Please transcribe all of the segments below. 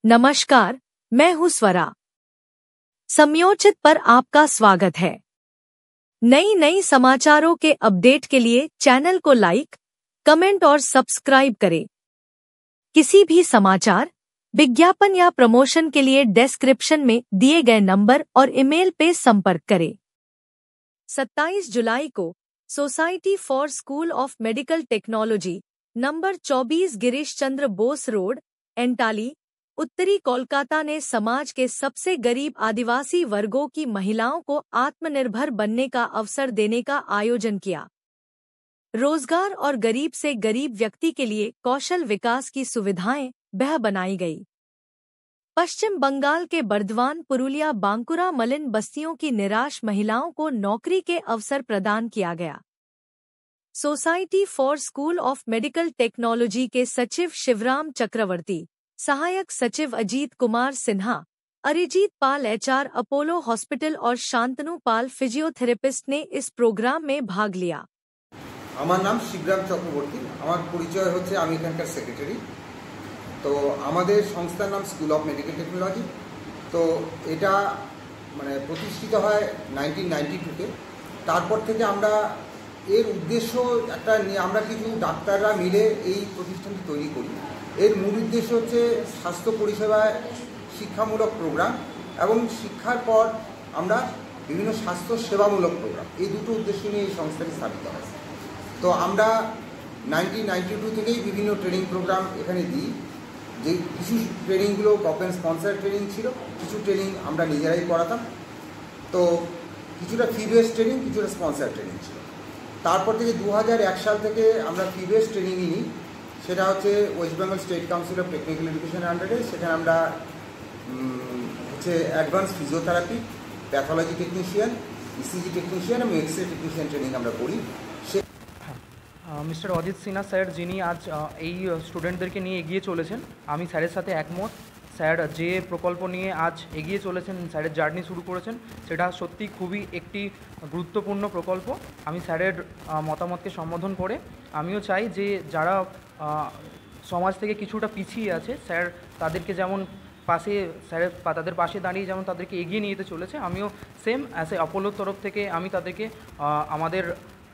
नमस्कार, मैं हूं स्वरा। समयोचित पर आपका स्वागत है। नई समाचारों के अपडेट के लिए चैनल को लाइक, कमेंट और सब्सक्राइब करें। किसी भी समाचार, विज्ञापन या प्रमोशन के लिए डिस्क्रिप्शन में दिए गए नंबर और ईमेल पे संपर्क करें। 27 जुलाई को society for school of medical technology, number 24 Girish Chandra Bose road, entirely, उत्तरी कोलकाता ने समाज के सबसे गरीब आदिवासी वर्गों की महिलाओं को आत्मनिर्भर बनने का अवसर देने का आयोजन किया। रोजगार और गरीब से गरीब व्यक्ति के लिए कौशल विकास की सुविधाएं बनाई गई। पश्चिम बंगाल के बर्धवान, पुरुलिया, बांकुरा, मलिन बस्तियों की निराश महिलाओं को नौकरी के अवसर प्रदान किया गया। Society for school of medical technology के सचिव शिवराम चक्रवर्ती, सहायक सचिव अजीत कुमार सिन्हा, अरिजीत पाल एचआर अपोलो हॉस्पिटल और शांतनु पाल फिजियोथेरेपिस्ट ने इस प्रोग्राम में भाग लिया। আমার নাম শিবরাম চক্রবর্তী। আমার পরিচয় হচ্ছে আমি এখানকার সেক্রেটারি। তো আমাদের সংস্থার নাম স্কুল অফ মেডিকেল টেকনোলজি। তো এটা প্রতিষ্ঠিত হয় 1992-তে। তারপর থেকে আমরা এর উদ্দেশ্য আমরা কিছু ডাক্তাররা মিলে এই প্রতিষ্ঠানটি তৈরি করি। এর মূল উদ্দেশ্য হচ্ছে স্বাস্থ্য পরিষেবায় শিক্ষামূলক প্রোগ্রাম এবং শিক্ষার পর আমরা বিভিন্ন স্বাস্থ্য সেবামূলক প্রোগ্রাম, এই দুটো উদ্দেশ্য নিয়ে এই সংস্থাটি স্থাপিত হয়। তো আমরা 1992 থেকেই বিভিন্ন ট্রেনিং প্রোগ্রাম এখানে দিই। যে কিছু ট্রেনিংগুলো গভর্নমেন্ট স্পন্সার ট্রেনিং ছিল, কিছু ট্রেনিং আমরা নিজেরাই করাতাম। তো কিছুটা ফি বেস ট্রেনিং, কিছুটা স্পন্সার ট্রেনিং ছিল। তারপর থেকে 2001 সাল থেকে আমরা ফি বেস ট্রেনিংই নিই। সেটা হচ্ছে West Bengal state council of technical এডুকেশনের আন্ডারে। সেখানে আমরা advance physiotherapy, pathology technician, ECG technician এবং এক্স রে টেকনিশিয়ান ট্রেনিং আমরা করি। মিস্টার অজিত সিনহা স্যার, যিনি আজ এই স্টুডেন্টদেরকে নিয়ে এগিয়ে চলেছেন, আমি স্যারের সাথে একমত। স্যার যে প্রকল্প নিয়ে আজ এগিয়ে চলেছেন, স্যারের জার্নি শুরু করেছেন, সেটা সত্যি খুবই একটি গুরুত্বপূর্ণ প্রকল্প। আমি স্যারের মতামতকে সম্বোধন করে আমিও চাই যে যারা সমাজ থেকে কিছুটা পিছিয়ে আছে, স্যার তাদেরকে যেমন তাদের পাশে দাঁড়িয়ে যেমন তাদেরকে এগিয়ে নিয়ে যেতে চলেছে, আমিও সেম অ্যাজ এ অ্যাপোলোর তরফ থেকে আমি তাদেরকে আমাদের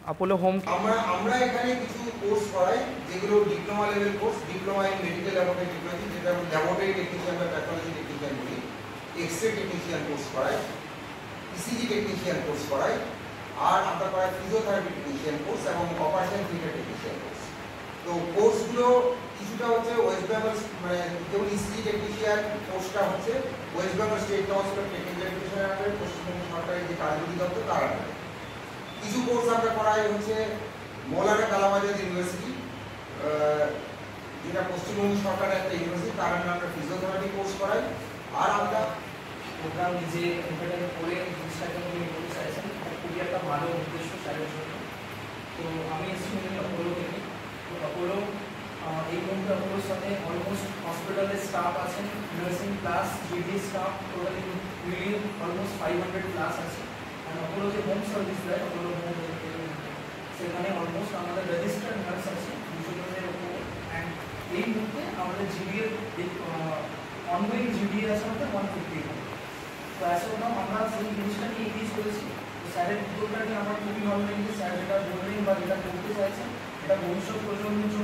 অ্যাপোলো হোম আমরা এখানে কিছু কোর্স করাই, যেগুলো diploma level course, diploma in medical laboratory technology, যেটা ল্যাবরেটরি টেকনিশিয়ান বা প্যাথোলজি টেকনিশিয়ান বলি, এক্স-রে টেকনিশিয়ান কোর্স করাই, ইসিজি টেকনিশিয়ান কোর্স করাই, আর আমরা করাই ফিজিওথেরাপি টেকনিশিয়ান কোর্স এবং অপারেশন থিয়েটার টেকনিশিয়ান কোর্স। তো কোর্সগুলো কিছুটা হচ্ছে ওয়েস্ট বেঙ্গল, যেমন ইসিজি টেকনিশিয়ান কোর্সটা হচ্ছে West Bengal state council of technical এডুকেশনের আন্ডারে, পশ্চিমবঙ্গ সরকারের যে কারিগরি দপ্তর তার আন্ডারে। কিছু কোর্স আমরা করাই হচ্ছে মৌলানা কালাম আজাদ ইউনিভার্সিটি, যেটা পশ্চিমবঙ্গ সরকারের একটা ইউনিভার্সিটি, তার আন্ডারে আমরা ফিজিওথেরাপি কোর্স করাই। আর আমরা প্রোগ্রাম নিজে এন্টারটেইন করে জিনিসটাকে নিয়ে বলতে চাইছেন, খুবই একটা ভালো উদ্দেশ্য স্যারের জন্য। তো আমি এসেছি অপোলো থেকে। তো অপোলো এই মুহূর্তে অপোলোর সাথে অলমোস্ট হসপিটালের স্টাফ আছেন, nursing plus GD staff totally মিলিয়ে অলমোস্ট 500 প্লাস আছে। আর অপোলো যে হোম সার্ভিস দেয়, অপোলো হোম, সেখানে অলমোস্ট আমাদের রেজিস্টার্ড নার্স আছে 200 জনের উপর। অ্যান্ড এই মুহূর্তে আমাদের জিডিএর অনগোয়িং জিডিএ আছে আমাদের 150। তো আসলে আমরা সেই জিনিসটা নিয়ে এগিয়ে চলেছি। তো স্যারের উদ্যোগটাকে আমার খুবই ভালো লেগেছে। স্যার যেটা বললেন বা যেটা করতে চাইছেন, এটা ভবিষ্যৎ প্রজন্মের জন্য